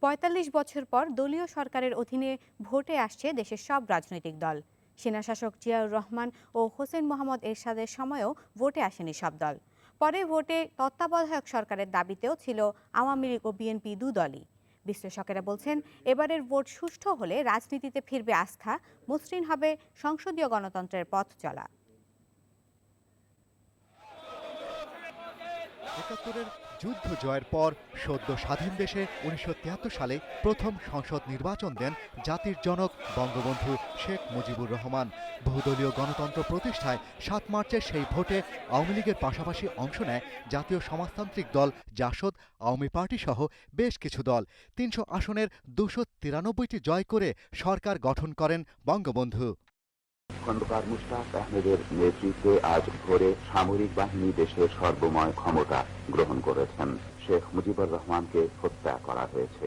৪৫ বছর পর দলীয় সরকারের অধীনে ভোটে আসছে দেশের সব রাজনৈতিক দল। সেনাশাসক জিয়াউর রহমান ও হোসেন মোহাম্মদ এরশাদের সময়েও ভোটে আসেনি সব দল। পরে ভোটে তত্ত্বাবধায়ক সরকারের দাবিতেও ছিল আওয়ামী লীগ ও বিএনপি দুদলই। বিশ্লেষকেরা বলছেন, এবারের ভোট সুষ্ঠু হলে রাজনীতিতে ফিরবে আস্থা, মসৃণ হবে সংসদীয় গণতন্ত্রের পথ চলা। ৭১-এর যুদ্ধ জয়ের পর সদ্য স্বাধীন দেশে ১৯৭৩ সালে প্রথম সংসদ নির্বাচন দেন জাতির জনক বঙ্গবন্ধু শেখ মুজিবুর রহমান। বহুদলীয় গণতন্ত্র প্রতিষ্ঠায় ৭ মার্চের সেই ভোটে আওয়ামী লীগের পাশাপাশি অংশ নেয় জাতীয় সমাজতান্ত্রিক দল জাসদ, আওয়ামী পার্টি সহ বেশ কিছু দল। ৩০০ আসনের ২৯৩টি জয় করে সরকার গঠন করেন বঙ্গবন্ধু। খন্দকার মুশতাক আহমেদের নেতৃত্বে আজ ভোরে সামরিক বাহিনী দেশের সর্বময় ক্ষমতা গ্রহণ করেছেন। শেখ মুজিবুর রহমানকে হত্যা করা হয়েছে।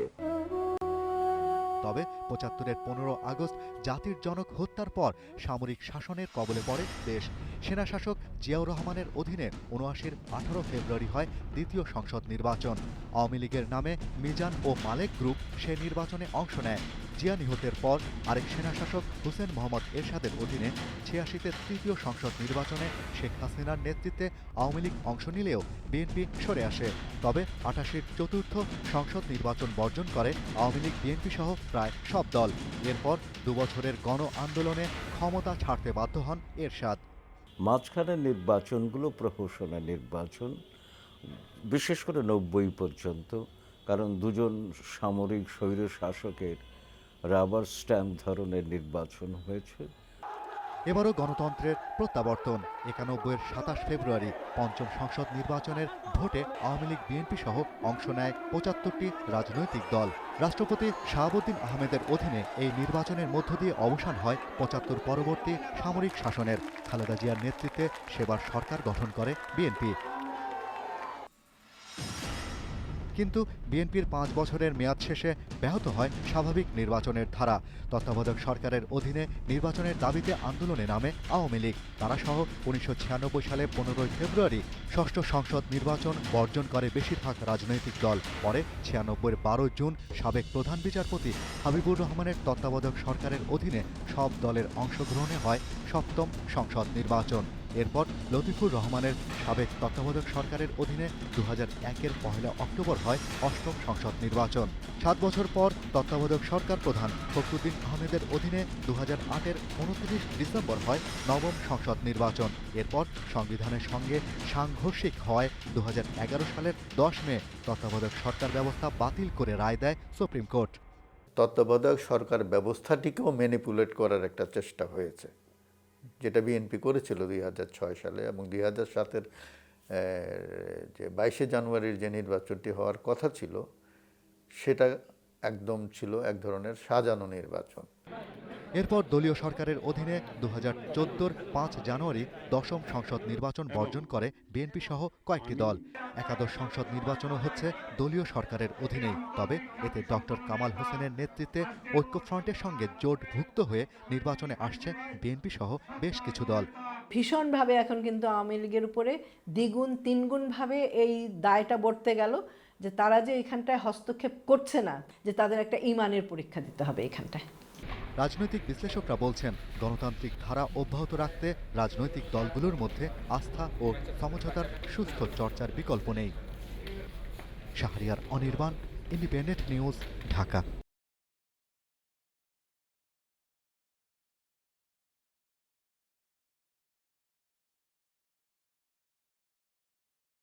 তবে ৭৫-এর ১৫ আগস্ট জাতির জনক হত্যার পর সামরিক শাসনের কবলে পড়ে দেশ। সেনাশাসক জিয়াউর রহমানের অধীনে ৭৯-র ১৮ ফেব্রুয়ারি হয় দ্বিতীয় সংসদ নির্বাচন। আওয়ামী লীগের নামে মিজান ও মালেক গ্রুপ সে নির্বাচনে অংশ নেয়। জিয়া নিহতের পর আরেক সেনাশাসক হোসেন মোহাম্মদ এরশাদের অধীনে ৮৬-তে তৃতীয় সংসদ নির্বাচনে শেখ হাসিনার নেতৃত্বে আওয়ামী লীগ অংশ নিলেও বিএনপি সরে আসে। তবে ৮৮-র চতুর্থ সংসদ নির্বাচন বর্জন করে আওয়ামী লীগ, বিএনপি সহ প্রায় সব দল। এরপর দুবছরের গণ আন্দোলনে ক্ষমতা ছাড়তে বাধ্য হন এরশাদ। মাঝখানের নির্বাচনগুলো প্রহসনের নির্বাচন, বিশেষ করে ৯০ পর্যন্ত, কারণ দুজন সামরিক স্বৈর শাসকের রাবার স্ট্যাম্প ধরনের নির্বাচন হয়েছে। এবারও গণতন্ত্রের প্রত্যাবর্তন। ৯১-এর ২৭ ফেব্রুয়ারি পঞ্চম সংসদ নির্বাচনের ভোটে আওয়ামী লীগ, বিএনপি সহ অংশ নেয় ৭৫টি রাজনৈতিক দল। রাষ্ট্রপতি শাহাবুদ্দিন আহমেদের অধীনে এই নির্বাচনের মধ্য দিয়ে অবসান হয় ৭৫ পরবর্তী সামরিক শাসনের। খালেদা জিয়ার নেতৃত্বে সেবার সরকার গঠন করে বিএনপি। কিন্তু বিএনপির ৫ বছরের মেয়াদ শেষে ব্যাহত হয় স্বাভাবিক নির্বাচনের ধারা। তত্ত্বাবধায়ক সরকারের অধীনে নির্বাচনের দাবিতে আন্দোলনে নামে আওয়ামী লীগ। তারা সহ ১৯৯৬ সালে ১৫ ফেব্রুয়ারি ষষ্ঠ সংসদ নির্বাচন বর্জন করে বেশিরভাগ রাজনৈতিক দল। পরে ৯৬-এর ১২ জুন সাবেক প্রধান বিচারপতি হাবিবুর রহমানের তত্ত্বাবধায়ক সরকারের অধীনে সব দলের অংশগ্রহণে হয় সপ্তম সংসদ নির্বাচন। এরপর লতিফুর রহমানের সাবেক তত্ত্বাবধায়ক সরকারের অধীনে ২০০১-এর ১ অক্টোবর হয় অষ্টম সংসদ নির্বাচন। ৭ বছর পর তত্ত্বাবধায়ক সরকার প্রধান ফখরুদ্দিন আহমেদের অধীনে ২০০৮-এর ২৯ ডিসেম্বর হয় নবম সংসদ নির্বাচন। এরপর সংবিধানের সঙ্গে সাংঘর্ষিক হয় ২০১১ সালের ১০ মে তত্ত্বাবধায়ক সরকার ব্যবস্থা বাতিল করে রায় দেয় সুপ্রিম কোর্ট। তত্ত্বাবধায়ক সরকার ব্যবস্থাটিকেও ম্যানিপুলেট করার একটা চেষ্টা হয়েছে, যেটা বিএনপি করেছিল ২০০৬ সালে, এবং ২০০৭-এর যে ২২শে জানুয়ারির যে নির্বাচনটি হওয়ার কথা ছিল সেটা একদম ছিল এক ধরনের সাজানো নির্বাচন। এরপর দলীয় সরকারের অধীনে ২০১৪-র ৫ জানুয়ারি দশম সংসদ নির্বাচন বর্জন করে বিএনপি সহ কয়েকটি দল। একাদশ সংসদ নির্বাচনও হচ্ছে দলীয় সরকারের অধীনেই। তবে এতে ডক্টর কামাল হোসেনের নেতৃত্বে ঐক্যফ্রন্টের সঙ্গে জোটভুক্ত হয়ে নির্বাচনে আসছে বিএনপি সহ বেশ কিছু দল। ভীষণভাবে এখন কিন্তু আওয়ামী লীগের উপরে দ্বিগুণ তিনগুণভাবে এই দায়টা বর্তে গেল যে তারা যে এখানটায় হস্তক্ষেপ করছে না, যে তাদের একটা ইমানের পরীক্ষা দিতে হবে এখানটায়। রাজনৈতিক বিশ্লেষকরা বলছেন, গণতান্ত্রিক ধারা অব্যাহত রাখতে রাজনৈতিক দলগুলোর মধ্যে আস্থা ও সমঝোতার সুস্থ চর্চার বিকল্প নেই। Shahriar Anirban, independent news, Dhaka.